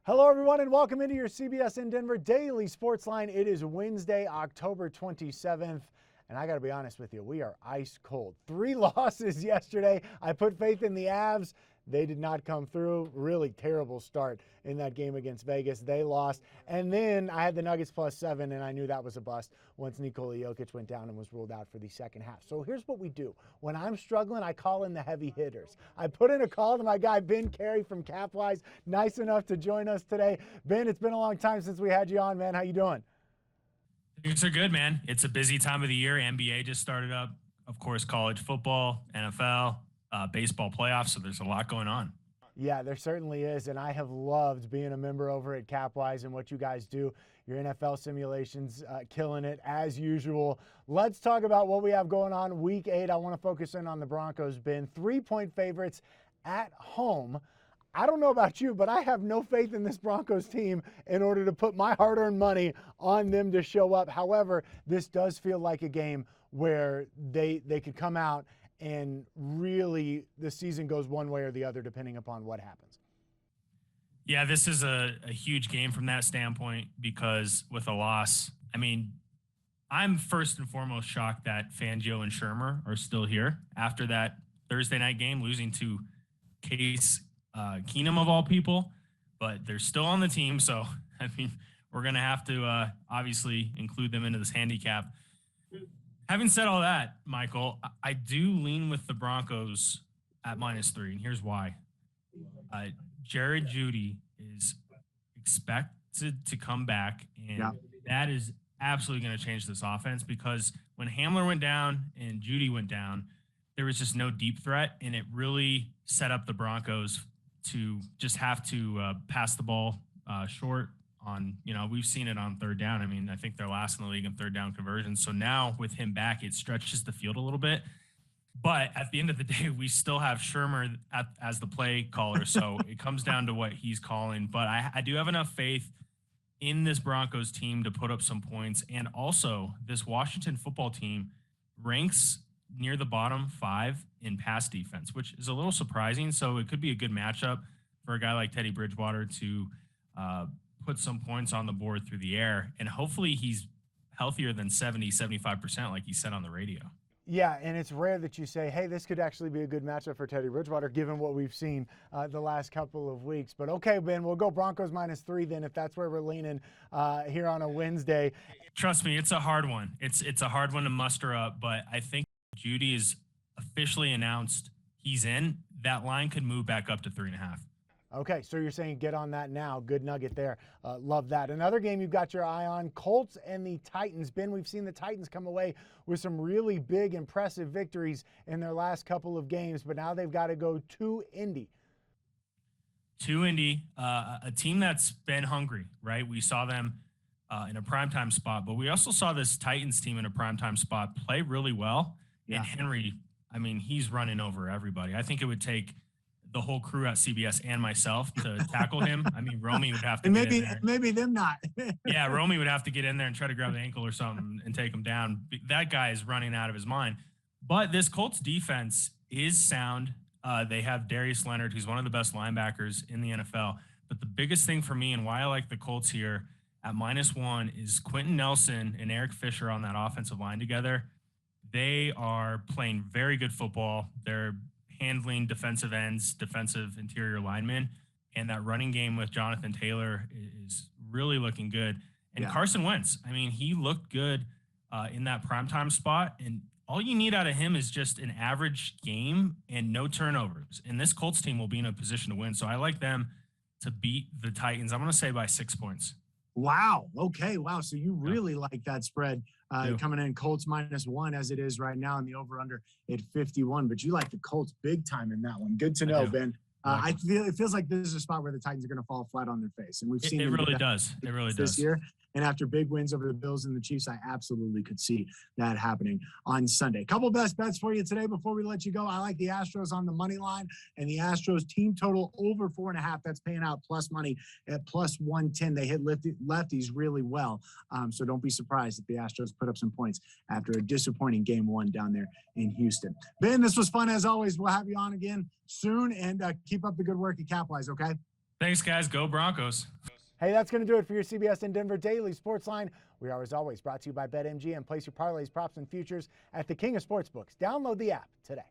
Hello, everyone, and welcome into your CBSN Denver Daily Sports Line. It is Wednesday, October 27th, and I got to be honest with you, we are ice cold. 3 losses yesterday. I put faith in the Avs. They did not come through. Really terrible start in that game against Vegas. They lost. And then I had the Nuggets +7, and I knew that was a bust once Nikola Jokic went down and was ruled out for the second half. So here's what we do. When I'm struggling, I call in the heavy hitters. I put in a call to my guy, Ben Cary from Capwise. Nice enough to join us today. Ben, it's been a long time since we had you on, man. How you doing? Things are good, man. It's a busy time of the year. NBA just started up. Of course, college football, NFL, baseball playoffs. So there's a lot going on. Yeah, there certainly is, and I have loved being a member over at Capwise and what you guys do. Your NFL simulations, killing it as usual. Let's talk about what we have going on Week 8. I want to focus in on the Broncos, Ben. 3-point favorites at home. I don't know about you, but I have no faith in this Broncos team in order to put my hard-earned money on them to show up. However, this does feel like a game where they could come out and really the season goes one way or the other depending upon what happens. Yeah, this is a huge game from that standpoint because with a loss, I mean, I'm first and foremost shocked that Fangio and Shermer are still here after that Thursday night game, losing to Case Keenum of all people, but they're still on the team. So, I mean, we're going to have to obviously include them into this handicap. Having said all that, Michael, I do lean with the Broncos at -3, and here's why. Jared Jeudy is expected to come back, and that is absolutely going to change this offense because when Hamler went down and Jeudy went down, there was just no deep threat, and it really set up the Broncos to just have to pass the ball short on, we've seen it on third down. I mean, I think they're last in the league in third down conversions. So now with him back, it stretches the field a little bit. But at the end of the day, we still have Shermer as the play caller. So it comes down to what he's calling. But I do have enough faith in this Broncos team to put up some points. And also, this Washington football team ranks near the bottom 5 in pass defense, which is a little surprising. So it could be a good matchup for a guy like Teddy Bridgewater to put some points on the board through the air. And hopefully he's healthier than 70-75% like he said on the radio. Yeah, and it's rare that you say, hey, this could actually be a good matchup for Teddy Bridgewater, given what we've seen the last couple of weeks. But okay, Ben, we'll go Broncos -3 then if that's where we're leaning here on a Wednesday. Trust me, it's a hard one. It's a hard one to muster up, but I think Jeudy is officially announced he's in. That line could move back up to 3.5. Okay, so you're saying get on that now. Good nugget there. Love that. Another game you've got your eye on, Colts and the Titans. Ben, we've seen the Titans come away with some really big, impressive victories in their last couple of games, but now they've got to go to Indy. To Indy, a team that's been hungry, right? We saw them in a primetime spot, but we also saw this Titans team in a primetime spot play really well. Yeah. And Henry, I mean, he's running over everybody. I think it would take the whole crew at CBS and myself to tackle him. I mean, Romy would have to get in there. Maybe them not. Yeah, Romy would have to get in there and try to grab the ankle or something and take him down. That guy is running out of his mind. But this Colts defense is sound. They have Darius Leonard, who's one of the best linebackers in the NFL. But the biggest thing for me and why I like the Colts here at -1 is Quentin Nelson and Eric Fisher on that offensive line together. They are playing very good football. They're handling defensive ends, defensive interior linemen, and that running game with Jonathan Taylor is really looking good. And Carson Wentz, I mean, he looked good in that primetime spot, and all you need out of him is just an average game and no turnovers. And this Colts team will be in a position to win. So I like them to beat the Titans. I'm going to say by 6 points. Wow. Okay. Wow. So you really like that spread coming in Colts -1 as it is right now in the over-under at 51. But you like the Colts big time in that one. Good to know, Ben. It feels like this is a spot where the Titans are going to fall flat on their face. And we've seen it really does. It really does this year. And after big wins over the Bills and the Chiefs, I absolutely could see that happening on Sunday. Couple best bets for you today before we let you go. I like the Astros on the money line and the Astros team total over 4.5. That's paying out plus money at +110. They hit lefties really well. So don't be surprised if the Astros put up some points after a disappointing game 1 down there in Houston. Ben, this was fun as always. We'll have you on again soon, and keep up the good work at Capwise, okay? Thanks, guys. Go Broncos. Hey, that's going to do it for your CBSN Denver Daily Sports Line. We are, as always, brought to you by BetMGM. Place your parlays, props, and futures at the King of Sportsbooks. Download the app today.